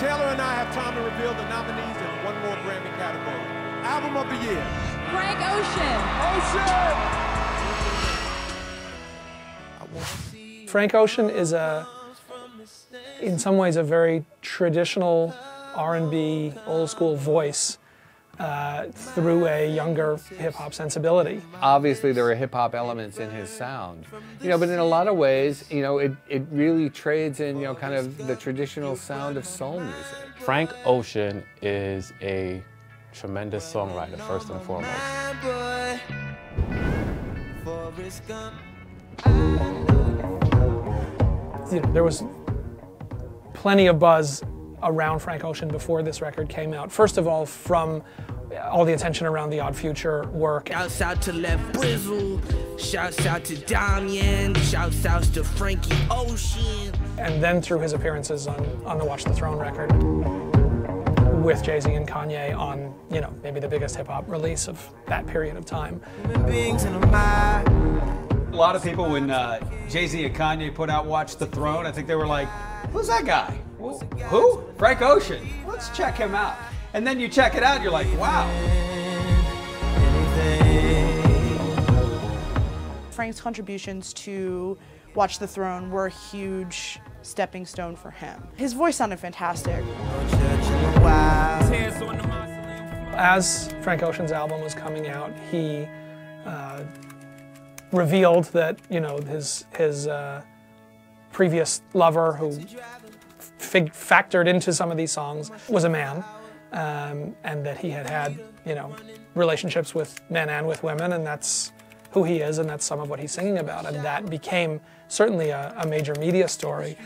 Taylor and I have time to reveal the nominees in one more Grammy category. Album of the Year. Frank Ocean. Frank Ocean is in some ways a very traditional R&B, old school voice through a younger hip-hop sensibility. Obviously there are hip-hop elements in his sound, but in a lot of ways, it really trades in, kind of the traditional sound of soul music. Frank Ocean is a tremendous songwriter, first and foremost. There was plenty of buzz around Frank Ocean before this record came out. First of all, from all the attention around the Odd Future work. Shouts out to Left Brizzle, shouts out to Damian, shouts out to Frankie Ocean. And then through his appearances on the Watch the Throne record with Jay-Z and Kanye on, maybe the biggest hip-hop release of that period of time. A lot of people, when Jay-Z and Kanye put out Watch the Throne, I think they were like, who's that guy? Well, who? Frank Ocean. Let's check him out. And then you check it out, you're like, wow. Frank's contributions to Watch the Throne were a huge stepping stone for him. His voice sounded fantastic. As Frank Ocean's album was coming out, he revealed that, his previous lover, who factored into some of these songs, was a man, and that he had relationships with men and with women, and that's who he is, and that's some of what he's singing about. And that became certainly a major media story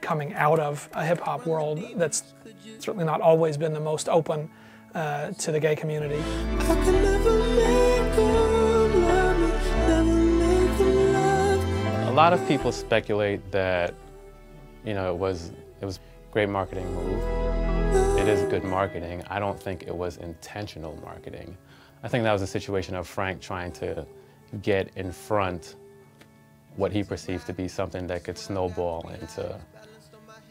coming out of a hip-hop world that's certainly not always been the most open to the gay community. A lot of people speculate that, it was great marketing move. It is good marketing. I don't think it was intentional marketing. I think that was a situation of Frank trying to get in front what he perceived to be something that could snowball into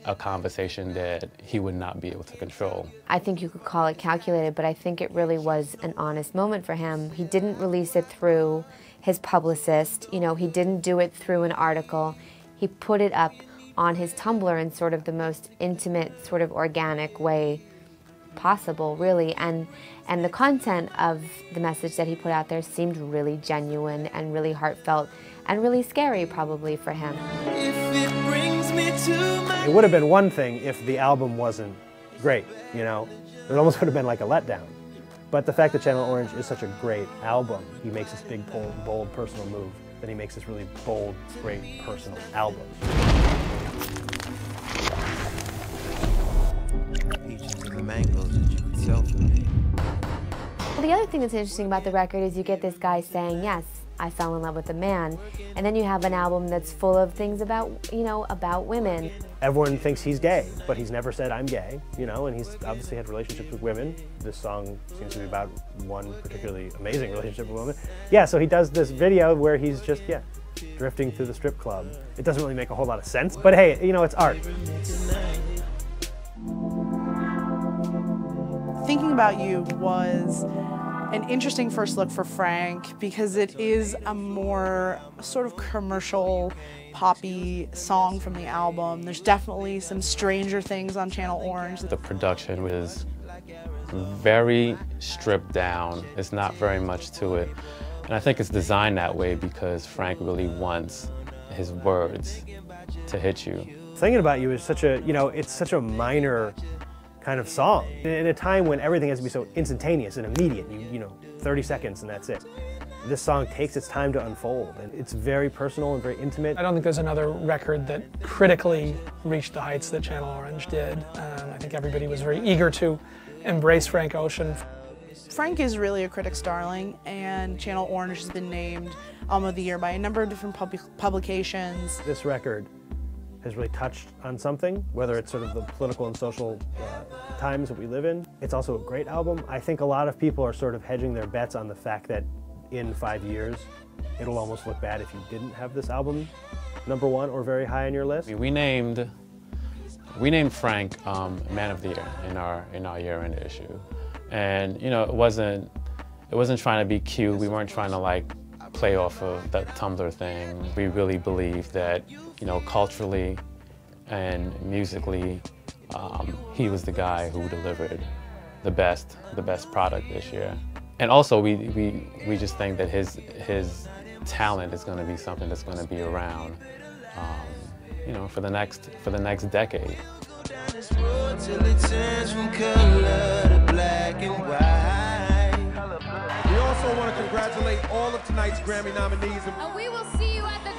a conversation that he would not be able to control. I think you could call it calculated, but I think it really was an honest moment for him. He didn't release it through his publicist, he didn't do it through an article. He put it up on his Tumblr in sort of the most intimate, sort of organic way possible, really. And the content of the message that he put out there seemed really genuine and really heartfelt and really scary, probably, for him. It would have been one thing if the album wasn't great, It almost would have been like a letdown. But the fact that Channel Orange is such a great album, he makes this big, bold, personal move, then he makes this really bold, great, personal album. Well, the other thing that's interesting about the record is you get this guy saying, yes, I fell in love with a man, and then you have an album that's full of things about, about women. Everyone thinks he's gay, but he's never said I'm gay, and he's obviously had relationships with women. This song seems to be about one particularly amazing relationship with a woman. Yeah, so he does this video where he's just, drifting through the strip club. It doesn't really make a whole lot of sense, but hey, it's art. Thinking About You was an interesting first look for Frank because it is a more sort of commercial, poppy song from the album. There's definitely some Stranger Things on Channel Orange. The production was very stripped down. There's not very much to it. And I think it's designed that way because Frank really wants his words to hit you. Thinking About You is such a, it's such a minor kind of song. In a time when everything has to be so instantaneous and immediate, 30 seconds and that's it. This song takes its time to unfold, and it's very personal and very intimate. I don't think there's another record that critically reached the heights that Channel Orange did. I think everybody was very eager to embrace Frank Ocean. Frank is really a critic's darling, and Channel Orange has been named Album of the Year by a number of different publications. This record has really touched on something, whether it's sort of the political and social times that we live in. It's also a great album. I think a lot of people are sort of hedging their bets on the fact that in 5 years, it'll almost look bad if you didn't have this album #1 or very high on your list. We named We named Frank Man of the Year in our year-end issue, and you know, it wasn't trying to be cute. We weren't trying to like play off of that Tumblr thing. We really believed that, you know, culturally and musically, he was the guy who delivered the best product this year. And also, we just think that his talent is going to be something that's going to be around, you know, for the next decade. We also want to congratulate all of tonight's Grammy nominees. And we will see you at the